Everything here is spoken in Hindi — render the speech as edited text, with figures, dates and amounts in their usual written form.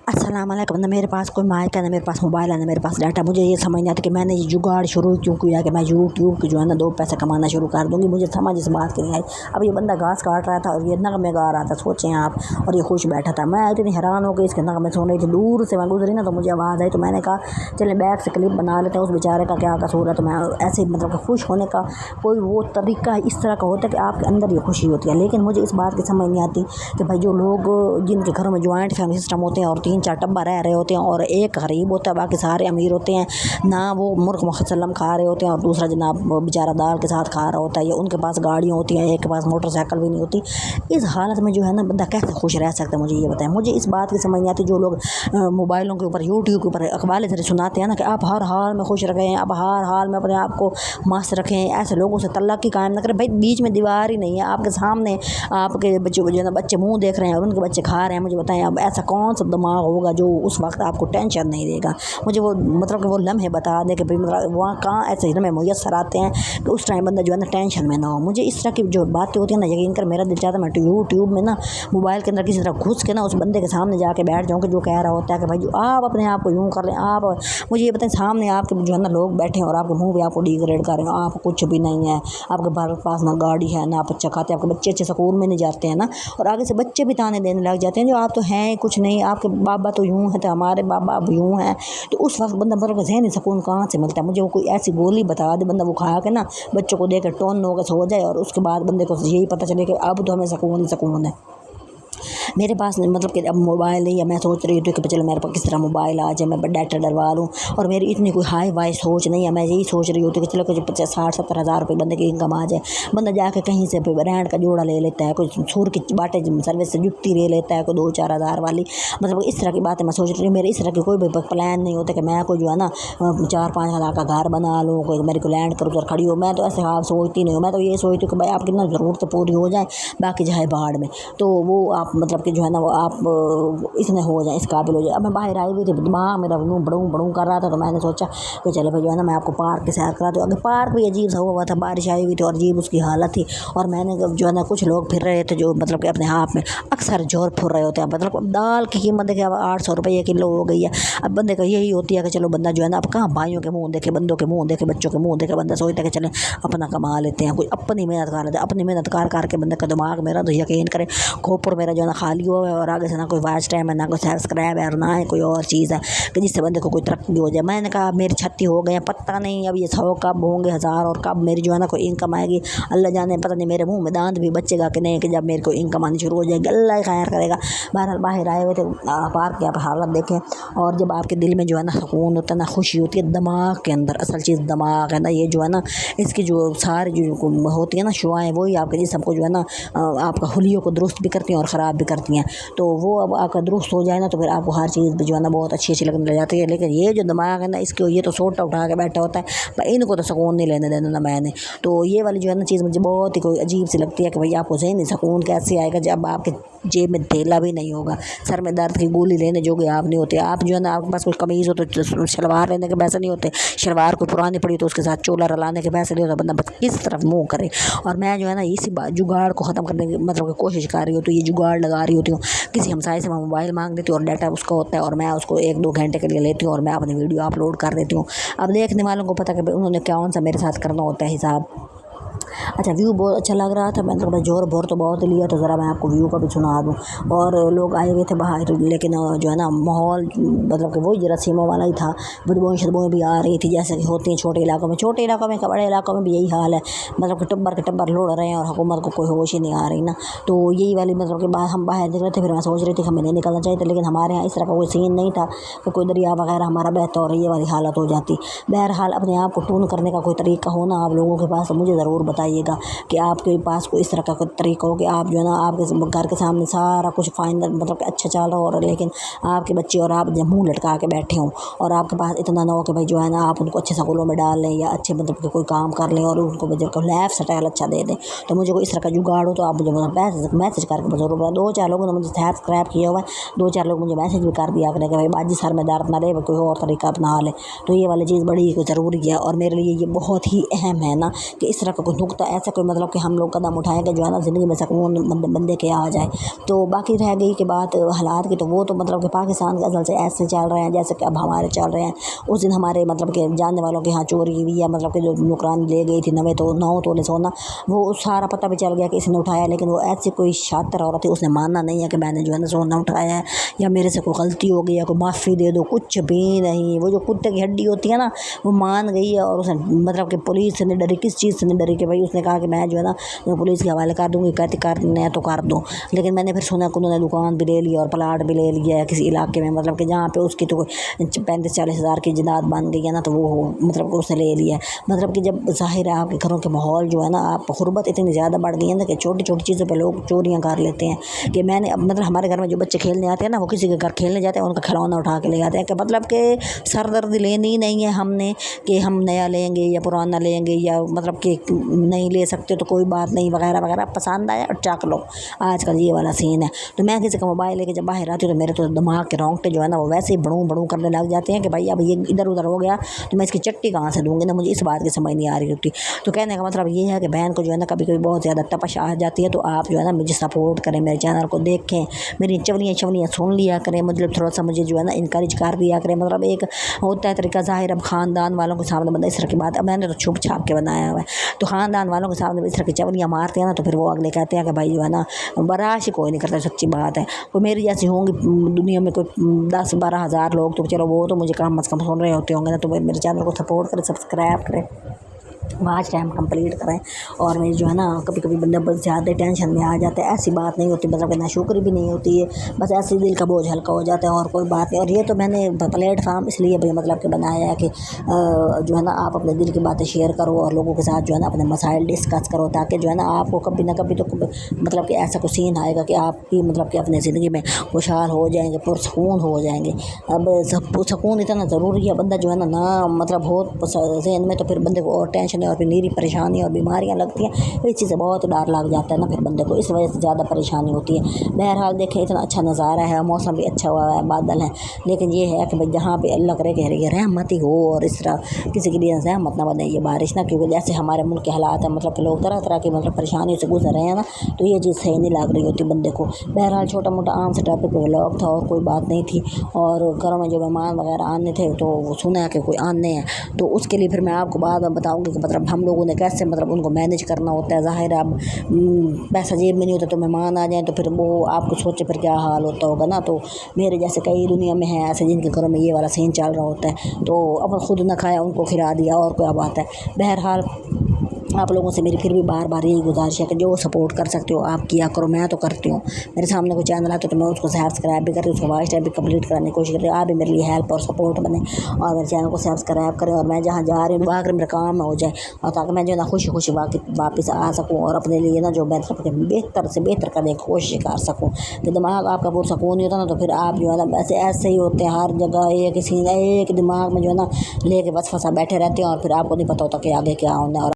अस्सलाम वालेकुम। ना मेरे पास कोई माइक है, ना मेरे पास मोबाइल है, ना मेरे पास डाटा। मुझे ये समझ नहीं आता कि मैंने ये जुगाड़ शुरू क्यों किया कि मैं यूट्यूब की जो है ना 2 पैसे कमाना शुरू कर दूँगी। मुझे समझ इस बात की नहीं आई। अब ये बंदा घास काट रहा था और ये नगमे गा रहा था, सोचें आप, और ये खुश बैठा था। मैं इतनी हैरान हो गई इसके नगमे सुन रही थी। दूर से मैं गुजरी ना तो मुझे आवाज़ आई, तो मैंने कहा चले बैक से क्लिप बना लेते हैं, उस बेचारे का क्या कसूर है। तो मैं ऐसे मतलब कि खुश होने का कोई वो तरीका इस तरह का होता है कि आपके अंदर ये खुशी होती है। लेकिन मुझे इस बात की समझ नहीं आती कि भाई जो लोग जिनके घरों में जॉइंट फैमिली सिस्टम होते हैं और 3-4 टब्बा रह रहे होते हैं और एक गरीब होता है, बाकी सारे अमीर होते हैं, ना वो मुर्ग मुसल्लम खा रहे होते हैं और दूसरा जनाब बेचारा दाल के साथ खा रहा होता है, या उनके पास गाड़ियाँ होती हैं, एक के पास मोटरसाइकिल भी नहीं होती। इस हालत में जो है ना बंदा कैसे खुश रह सकता है, मुझे ये बताएं। मुझे इस बात की समझ नहीं आती जो लोग मोबाइलों के ऊपर, यूट्यूब के ऊपर अखबार से सुनाते हैं ना कि आप हर हाल में खुश रखें, आप हर हाल में अपने आप को मस्त रखें, ऐसे लोगों से तल्लक़ी कायम न करें। भाई बीच में दीवार ही नहीं है, आपके सामने आपके बच्चे जो है ना, बच्चे मुँह देख रहे हैं और उनके बच्चे खा रहे हैं। मुझे बताएं अब ऐसा कौन सा दिमाग होगा जो उस वक्त आपको टेंशन नहीं देगा। मुझे वो मतलब कि वो लम्हे बता दें कि भाई मतलब वहाँ कहाँ ऐसे लम्हे मुयस्सर आते हैं कि उस टाइम बंदा जो है ना टेंशन में ना हो। मुझे इस तरह की जो बातें होती हैं ना, यकीन कर मेरा दिल चाहता है मैं यूट्यूब में ना मोबाइल के अंदर किसी तरह घुस के ना उस बंदे के सामने जाके बैठ जाऊँ कि जो कह रहा होता है कि भाई जो आप अपने आप को यूँ कर लें। आप मुझे ये बताएं, सामने आपके जो है ना लोग बैठे हैं और आपके मुँह पे आपको डिग्रेड कर रहे हैं, आप कुछ भी नहीं है, आपके पास ना गाड़ी है, ना आप अच्छा खाते, आपके बच्चे अच्छे स्कूल में नहीं जाते हैं ना, और आगे से बच्चे भी ताने देने लग जाते हैं जो आप तो हैं कुछ नहीं, आपके बाबा तो यूँ है, तो हमारे बाबा अब यूँ हैं। तो उस वक्त बंदा मतलब ज़हनी सुकून कहाँ से मिलता है। मुझे वो कोई ऐसी गोली बता दे बंदा वो खा के ना बच्चों को दे के टोन हो के सो जाए और उसके बाद बंदे को यही पता चले कि अब तो हमें सुकून ही सुकून है। मेरे पास मतलब कि अब मोबाइल नहीं है। मैं सोच रही थी कि चलो मेरे पास किस तरह मोबाइल आ जाए, मैं डाटा डलवा लूँ, और मेरी इतनी कोई हाई वाई सोच नहीं है। मैं यही सोच रही होती कि चलो कुछ 50-60-70 हज़ार रुपये बंदे की इनकम आ जाए। बंदा जाके कहीं से रेंट का जोड़ा ले लेता है, कोई सूर की बाटे सर्विस से जुत्ती ले लेता है, कोई 2-4 हज़ार वाली। मतलब इस तरह की बातें मैं सोच रही हूँ। मेरे इस तरह की कोई भी प्लान नहीं होता कि मैं कोई जो है ना 4-5 हज़ार का घर बना लूँ, कोई मेरे को लैंड कर उधर खड़ी हो। मैं तो ऐसे आप सोचती नहीं हूँ। मैं तो ये सोचती हूँ कि भाई आपकी ना ज़रूरत पूरी हो जाए, बाकी जाए बाहर में, तो वो आप मतलब कि जो है ना वो आप इतने हो जाएं, इस काबिल हो जाए। अब मैं बाहर आई हुई थी, दिमाग मेरा यूँ बड़ूँ बड़ूँ कर रहा था, तो मैंने सोचा कि चलो भाई जो है ना मैं आपको पार्क की सैर करा दूँ। अगर पार्क भी अजीब सा हुआ था, बारिश आई हुई थी और अजीब उसकी हालत थी, और मैंने जो है ना कुछ लोग फिर रहे थे जो मतलब कि अपने आप में अक्सर जोर फुर रहे होते हैं। मतलब दाल की कीमत देखिए अब 800 रुपये किलो हो गई है। अब बंदे का यही होती है कि चलो बंदा जो है ना अब कहाँ भाइयों के मुँह देखे, बंदों के मुँह देखे, बच्चों के मुँह देखे, बंदा सोचता है कि चलें अपना कमा लेते हैं, कोई अपनी मेहनत कर लेते हैं। अपनी मेहनत कर करके बंदे का दिमाग मेरा तो यकीन करें खोपड़ मेरा जो है ना खाली हुआ है, और आगे से ना कोई वॉच टाइम है, ना कोई सब्सक्राइब है, और ना है कोई और चीज़ है कि जिससे बंदे को कोई तरक्की हो जाए। मैंने कहा मेरी 36 हो गए, पता नहीं अब ये 100 कब होंगे, 1000, और कब मेरी जो है ना कोई इनकम आएगी अल्लाह जाने। पता नहीं मेरे मुंह में दांत भी बचेगा कि नहीं, कि जब मेरे को इनकम आनी शुरू हो जाएगी अल्लाह ही खैर करेगा। बहरहाल बाहर आए हुए थे, पार्क के आप हालत देखें, और जब आपके दिल में जो है ना सुकून होता है ना, खुशी होती है दिमाग के अंदर, असल चीज़ दिमाग है ना, ये जो है ना इसकी जो सारी जो होती है ना शुआएँ, वही आपके जिस्म को जो है ना आपका हुलियों को दुरुस्त भी करती हैं और ख़राब भी करती हैं। तो वो अब आपका दुरुस्त हो जाए ना तो फिर आपको हर चीज़ भी जो है ना बहुत अच्छी अच्छी लगने लग जाती है। लेकिन ये जो दिमाग है ना इसको ये तो सोटा उठा के बैठा होता है, पर इनको तो सुकून नहीं लेने देना ना मैंने। तो ये वाली जो है ना चीज़ मुझे बहुत ही कोई अजीब सी लगती है कि भाई आपको ज़हनी सुकून कैसे आएगा जब आपके जेब में थैला भी नहीं होगा, सर में दर्द की गोली लेने जोगे आप नहीं होते। आप जो है ना आपके पास कोई कमीज़ हो तो शलवार लेने के पैसे नहीं होते, शलवार को पुरानी पड़ी तो उसके साथ चोला रलाने के पैसे नहीं होता। बंदा बस किस तरफ मुँह करे। और मैं जो है ना इसी जुगाड़ को ख़त्म करने की मतलब कोशिश कर रही हूँ, तो ये जुगाड़ लगा रही होती हूँ। किसी हमसाये से मैं मोबाइल मांग देती हूँ और डाटा उसका होता है, और मैं उसको 1-2 घंटे के लिए लेती हूँ और मैं अपनी वीडियो अपलोड कर देती हूँ। अब देखने वालों को पता कि भाई उन्होंने कौन सा मेरे साथ करना होता है हिसाब। अच्छा, व्यू बहुत अच्छा लग रहा था, मैंने कहा भाई जोर बोर तो बहुत लिया, तो ज़रा मैं आपको व्यू का भी सुना दूँ। और लोग आए हुए थे बाहर, लेकिन जो है ना माहौल मतलब कि वही रस्मों वाला ही था। बदबूएँ शदबूएँ भी आ रही थी जैसे कि होती हैं छोटे इलाकों में। छोटे इलाकों में, बड़े इलाकों में भी यही हाल है, मतलब कि टब्बर के टब्बर लौट रहे हैं और हुकूमत को कोई होश ही नहीं आ रही ना। तो यही वाली मतलब कि हम बाहर निकले थे, फिर मैं सोच रही थी कि हमें नहीं निकलना चाहिए था, लेकिन हमारे यहाँ इस तरह का कोई सीन नहीं था कि कोई दरिया वगैरह हमारा बहता और ये वाली हालत हो जाती। बहरहाल अपने आप को टून करने का कोई तरीका हो ना आप लोगों के पास, तो मुझे ज़रूर बताइएगा कि आपके पास कोई इस तरह का कोई तरीका हो कि आप जो है ना आपके घर के सामने सारा कुछ फाइनल मतलब कि अच्छा चल रहा हो, लेकिन आपके बच्चे और आप जब मुँह लटका के बैठे हों, और आपके पास इतना ना हो कि भाई जो है ना आप उनको अच्छे स्कूलों में डाल लें या अच्छे मतलब कि कोई काम कर लें और उनको जो लाइफ स्टाइल अच्छा दे दें। तो मुझे कोई इस तरह का जुगाड़ हो तो आप मुझे मैसेज करके ज़रूर बताएं। 2-4 लोगों ने मुझे सब्सक्राइब किया हुआ है, 2-4 लोग मुझे मैसेज भी कर दिया आपने कि भाई बाजी सर में दर्द ना दे, कोई और तरीका अपना ले। तो ये वाली चीज़ बड़ी ज़रूरी है और मेरे लिए ये बहुत ही अहम है ना कि इस तरह का कोई सकता ऐसा कोई मतलब कि हम लोग कदम उठाएँ कि जो है ना ज़िंदगी में सुकून बंदे के आ जाए। तो बाकी रह गई कि बात हालात की, तो वो तो मतलब कि पाकिस्तान के अज़ल से ऐसे चल रहे हैं जैसे कि अब हमारे चल रहे हैं। उस दिन हमारे मतलब कि जानने वालों के यहाँ चोरी हुई या मतलब कि जो नुकरान ले गई थी 9 तोले सोना, वो सारा पता भी चल गया कि इसने उठाया, लेकिन वो ऐसी कोई शातिर औरत थी, उसने मानना नहीं है कि मैंने जो है ना सोना उठाया है या मेरे से कोई गलती हो गई या कोई माफ़ी दे दो, कुछ भी नहीं। वो जो कुत्ते की हड्डी होती है ना, वो मान गई है और उसने मतलब कि पुलिस से नहीं डरी, किस चीज़ से नहीं डरी कि भाई उसने कहा कि मैं जो है ना पुलिस के हवाले कर दूँगी, कहती करने है तो कर दो। लेकिन मैंने फिर सुना कि उन्होंने दुकान भी ले ली और प्लाट भी ले लिया है किसी इलाके में, मतलब कि जहाँ पे उसकी तो 35-40 हज़ार की जायदाद बन गई है ना, तो वो मतलब कि उसने ले लिया है। मतलब कि जब ज़ाहिर है आपके घरों के माहौल जो है ना, आप गुर्बत इतनी ज़्यादा बढ़ गई है ना कि छोटी छोटी चीज़ों पे लोग चोरियाँ कर लेते हैं। कि मैंने मतलब हमारे घर में जो बच्चे खेलने आते हैं ना, वो किसी के घर खेलने जाते हैं, उनका खिलौना उठा के ले जाते हैं कि मतलब कि सरदर्दी लेनी ही नहीं है हमने कि हम नया लेंगे या पुराना लेंगे या मतलब कि नहीं ले सकते तो कोई बात नहीं वगैरह वगैरह, पसंद आया और चक लो। आजकल ये वाला सीन है। तो मैं किसी का मोबाइल लेके जब बाहर आती हूँ तो मेरे तो दिमाग के रोंगटे जो है ना वो वैसे ही बड़ू बड़ू करने लग जाते हैं कि भाई अब ये इधर उधर हो गया तो मैं इसकी चट्टी कहाँ से दूँगी ना, मुझे इस बात की समझ नहीं आ रही होती। तो कहने का मतलब ये है कि बहन को जो है ना कभी कभी बहुत ज़्यादा तपश आ जाती है, तो आप जो है ना मुझे सपोर्ट करें, मेरे चैनल को देखें, मेरी चवलियाँ सुन लिया करें, मतलब थोड़ा सा मुझे जो है ना इनकरेज कर दिया करें। मतलब एक होता है तरीका, ज़ाहिर अब ख़ानदान वालों के सामने बंदा इस तरह की बात, अब मैंने तो छुप छाप के बनाया हुआ है, तो ख़ानदान वालों के सामने इस तरह की चवलियाँ मारते हैं ना, तो फिर वो अगले कहते हैं कि भाई जो है ना बर्दाश्त ही कोई नहीं करता। सच्ची बात है। कोई मेरी जैसी होंगी दुनिया में कोई 10-12 हज़ार लोग, तो चलो वो तो मुझे कम अज़ कम सुन रहे होते होंगे ना, तो मेरे चैनल को सपोर्ट करें, सब्सक्राइब करें, वॉच टाइम कंप्लीट करें। और मैं जो है ना कभी कभी बंदा बहुत ज़्यादा टेंशन में आ जाता है, ऐसी बात नहीं होती, मतलब कि नाशुक्री भी नहीं होती है, बस ऐसे ही दिल का बोझ हल्का हो जाता है और कोई बात नहीं। और ये तो मैंने प्लेटफार्म इसलिए भी मतलब कि बनाया है कि जो है ना आप अपने दिल की बातें शेयर करो और लोगों के साथ जो है ना अपने मसाइल डिस्कस करो, ताकि जो है ना आपको कभी ना कभी तो मतलब कि ऐसा कुछ सीन आएगा कि आपकी मतलब कि अपनी ज़िंदगी में खुशहाल हो जाएंगे, पुरसकून हो जाएंगे। अब सुकून इतना ज़रूरी है, बंदा जो है ना मतलब हो जहन में, तो फिर बंदे को और टेंशन और फिर नीरी परेशानी और बीमारियां लगती हैं, इस चीज़ से बहुत डर लग जाता है ना फिर बंदे को, इस वजह से ज़्यादा परेशानी होती है। बहरहाल देखें, इतना अच्छा नज़ारा है, मौसम भी अच्छा हुआ है, बादल हैं, लेकिन ये है कि भाई जहाँ पे अल्लाह करे कि ये रहमत ही हो और इस तरह किसी के लिए रहमत ना बने ये बारिश ना, क्योंकि जैसे हमारे मुल्क के हालात हैं, मतलब कि लोग तरह तरह की मतलब परेशानियों से गुजर रहे हैं ना, तो ये चीज़ सही नहीं लग रही होती बंदे को। बहरहाल छोटा मोटा आम से टॉपिक पे व्लॉग था और कोई बात नहीं थी। और घरों में जो मेहमान वगैरह आने थे तो सुना है कि कोई आने हैं, तो उसके लिए फिर मैं आपको बाद में बताऊँगी कि मतलब हम लोगों ने कैसे मतलब उनको मैनेज करना होता है। ज़ाहिर है अब पैसा जेब में नहीं होता तो मेहमान आ जाएँ तो फिर वो आपको सोचे फिर क्या हाल होता होगा ना। तो मेरे जैसे कई दुनिया में हैं ऐसे जिनके घरों में ये वाला सीन चल रहा होता है, तो अब खुद न खाया उनको खिला दिया और क्या बात है। बहरहाल आप लोगों से मेरी फिर भी बार बार यही गुजारिश है कि जो सपोर्ट कर सकते हो आप किया करो, मैं तो करती हूँ। मेरे सामने कोई चैनल आता है तो मैं उसको सब्सक्राइब भी करती हूँ, उसको वॉच टाइम भी कंप्लीट कराने की कोशिश करती हूँ। आप भी मेरे लिए हेल्प और सपोर्ट बने और मेरे चैनल को सब्सक्राइब करें और मैं जहाँ जा रही हूँ आकर मेरा काम हो जाए, और ताकि मैं जो है ना खुशी खुशी वापस आ सकूँ और अपने लिए ना जो बेहतर से बेहतर करने की कोशिश कर सकूँ। कि दिमाग आपका पुरसकून नहीं होता ना, तो फिर आप जो है ना ऐसे ही होते हैं, हर जगह एक दिमाग में जो है ना लेके बस फंसा बैठे रहते हैं और फिर आपको नहीं पता होता कि आगे क्या होना है। और